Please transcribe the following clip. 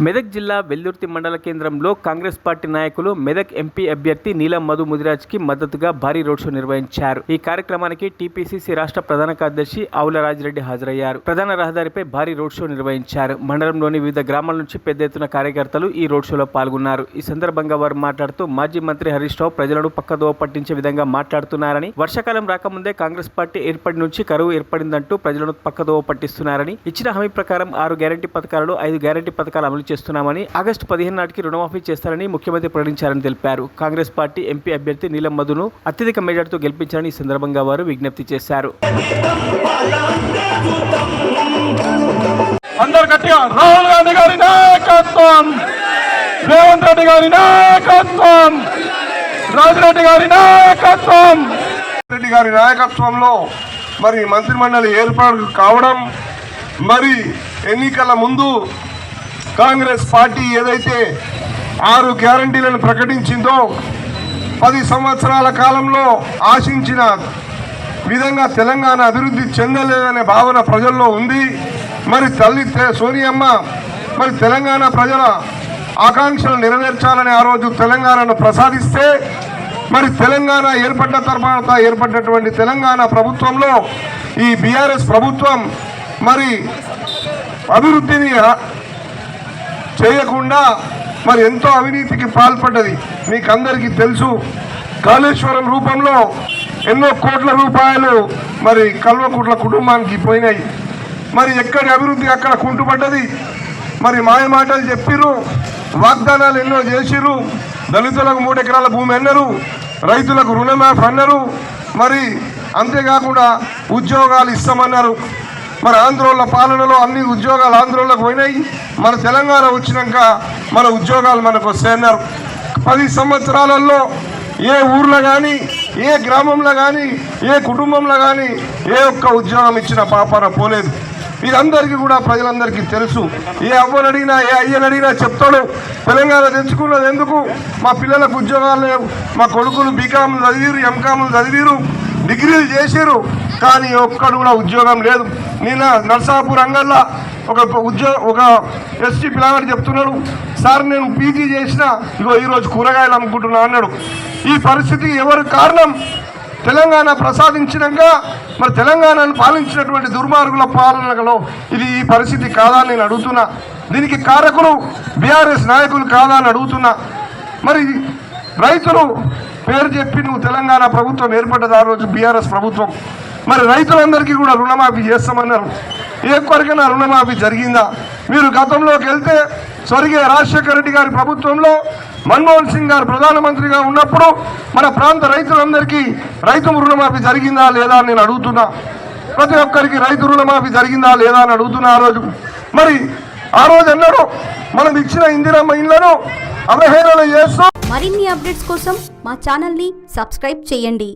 మెదక్ జిల్లా వెల్దుర్తి మండల కేంద్రంలో కాంగ్రెస్ పార్టీ నాయకులు మెదక్ ఎంపీ అభ్యర్థి నీలం మధు ముదిరాజ్కి మద్దతుగా భారీ రోడ్ షో నిర్వహించారు. ఈ కార్యక్రమానికి టీపీసీసీ రాష్ట్ర ప్రధాన కార్యదర్శి ఆవుల రాజిరెడ్డి హాజరయ్యారు. ప్రధాన రహదారిపై భారీ రోడ్ షో నిర్వహించారు. మండలంలోని వివిధ గ్రామాల నుంచి పెద్ద ఎత్తున కార్యకర్తలు ఈ రోడ్ షోలో పాల్గొన్నారు. ఈ సందర్భంగా వారు మాట్లాడుతూ మాజీ మంత్రి హరీష్ రావు ప్రజలను పక్కదోవ పట్టించే విధంగా మాట్లాడుతున్నారని, వర్షాకాలం రాకముందే కాంగ్రెస్ పార్టీ ఏర్పడి నుంచి కరువు ఏర్పడిందంటూ ప్రజలను పక్కదోవ పట్టిస్తున్నారని, ఇచ్చిన హామీ ప్రకారం 6 గ్యారంటీ పథకాలలో 5 గ్యారంటీ పథకాలు అమలు చేస్తున్నామని, ఆగస్టు 15 నాటికి రుణమాఫీ చేస్తారని ముఖ్యమంత్రి ప్రకటించారని తెలిపారు. కాంగ్రెస్ పార్టీ ఎంపీ అభ్యర్థి నీలం మధును అత్యధిక మెజార్టీతో గెలిపించాలని ఈ సందర్భంగా వారు విజ్ఞప్తి చేశారు. రాహుల్ గాంధీ గారి నాయకత్వం, రేవంత్ రెడ్డి గారి నాయకత్వం, రాజిరెడ్డి గారి నాయకత్వం, రెడ్డి గారి నాయకత్వంలో మరి మంత్రిమండలి ఏర్పాటు కావడం, మరి ఎన్నికల ముందు కాంగ్రెస్ పార్టీ ఏదైతే 6 గ్యారంటీలను ప్రకటించిందో 10 సంవత్సరాల కాలంలో ఆశించిన విధంగా తెలంగాణ అభివృద్ధి చెందలేదనే భావన ప్రజల్లో ఉంది. మరి తల్లి సోనియమ్మ మరి తెలంగాణ ప్రజల ఆకాంక్షలు నెరవేర్చాలని ఆ రోజు తెలంగాణను ప్రసాదిస్తే, మరి తెలంగాణ ఏర్పడ్డ తర్వాత ఏర్పడినటువంటి తెలంగాణ ప్రభుత్వంలో ఈ బీఆర్ఎస్ ప్రభుత్వం మరి అభివృద్ధిని చేయకుండా మరి ఎంతో అవినీతికి పాల్పడ్డది. మీకు అందరికీ తెలుసు. కాళేశ్వరం రూపంలో ఎన్నో కోట్ల రూపాయలు మరి కల్వకుట్ల కుటుంబానికి పోయినాయి. మరి ఎక్కడి అభివృద్ధి అక్కడ కుంటుపడ్డది. మరి మాయ మాటలు చెప్పిర్రు, వాగ్దానాలు ఎన్నో చేసిర్రు. దళితులకు 3 ఎకరాల భూమి అన్నారు, రైతులకు రుణమాఫీ అన్నారు, మరి అంతేకాకుండా ఉద్యోగాలు ఇస్తామన్నారు. మరి ఆంధ్రోళ్ళ పాలనలో అన్ని ఉద్యోగాలు ఆంధ్రోళ్ళకు పోయినాయి. మన తెలంగాణ వచ్చినాక మన ఉద్యోగాలు మనకు వస్తాయన్నారు. 10 సంవత్సరాలలో ఏ ఊర్లో కానీ, ఏ గ్రామంలో కానీ, ఏ కుటుంబంలో కానీ ఏ ఒక్క ఉద్యోగం ఇచ్చిన పాపాన పోలేదు. ఇదందరికీ కూడా ప్రజలందరికీ తెలుసు. ఏ అవ్వని అడిగినా, ఏ అయ్యని అడిగినా చెప్తాడు, తెలంగాణ తెచ్చుకున్నది ఎందుకు, మా పిల్లలకు ఉద్యోగాలు లేవు, మా కొడుకులు బీకాములు చదివిరు, ఎంకాములు చదివిరు, డిగ్రీలు చేసారు, కానీ ఒక్కడు కూడా ఉద్యోగం లేదు. నిన్న నర్సాపూర్ అంగల్లో ఒక ఎస్టీ పిల్లగాడు చెప్తున్నాడు, సార్ నేను పీజీ చేసిన, ఇగో ఈరోజు కూరగాయలు అమ్ముకుంటున్నా అన్నాడు. ఈ పరిస్థితి ఎవరు కారణం? తెలంగాణ ప్రసాదించినాక మరి తెలంగాణను పాలించినటువంటి దుర్మార్గుల పాలనలో ఇది ఈ పరిస్థితి కాదా అని నేను అడుగుతున్నా. దీనికి కారకులు బీఆర్ఎస్ నాయకులు కాదా అని అడుగుతున్నా. మరి రైతులు పేరు చెప్పి నువ్వు తెలంగాణ ప్రభుత్వం ఏర్పడ్డది ఆ రోజు బీఆర్ఎస్ ప్రభుత్వం. మరి రైతులందరికీ కూడా రుణమాఫీ చేస్తామన్నారు. ఏ కొరకైనా రుణమాఫీ జరిగిందా? మీరు గతంలోకి వెళ్తే స్వర్గీయ రాజశేఖర రెడ్డి గారి ప్రభుత్వంలో మన్మోహన్ సింగ్ గారు ప్రధానమంత్రిగా ఉన్నప్పుడు మన ప్రాంత రైతులందరికీ రైతు రుణమాఫీ జరిగిందా లేదా అని నేను అడుగుతున్నా. ప్రతి ఒక్కరికి రైతు రుణమాఫీ జరిగిందా లేదా అని అడుగుతున్నా. ఆ రోజు మరి ఆ రోజు అన్నాడు మనం ఇచ్చిన ఇందిరమ్మ ఇళ్లను అవహేళన చేస్తూ. మరిన్ని అప్డేట్స్ కోసం మా ఛానల్ని సబ్స్క్రైబ్ చేయండి.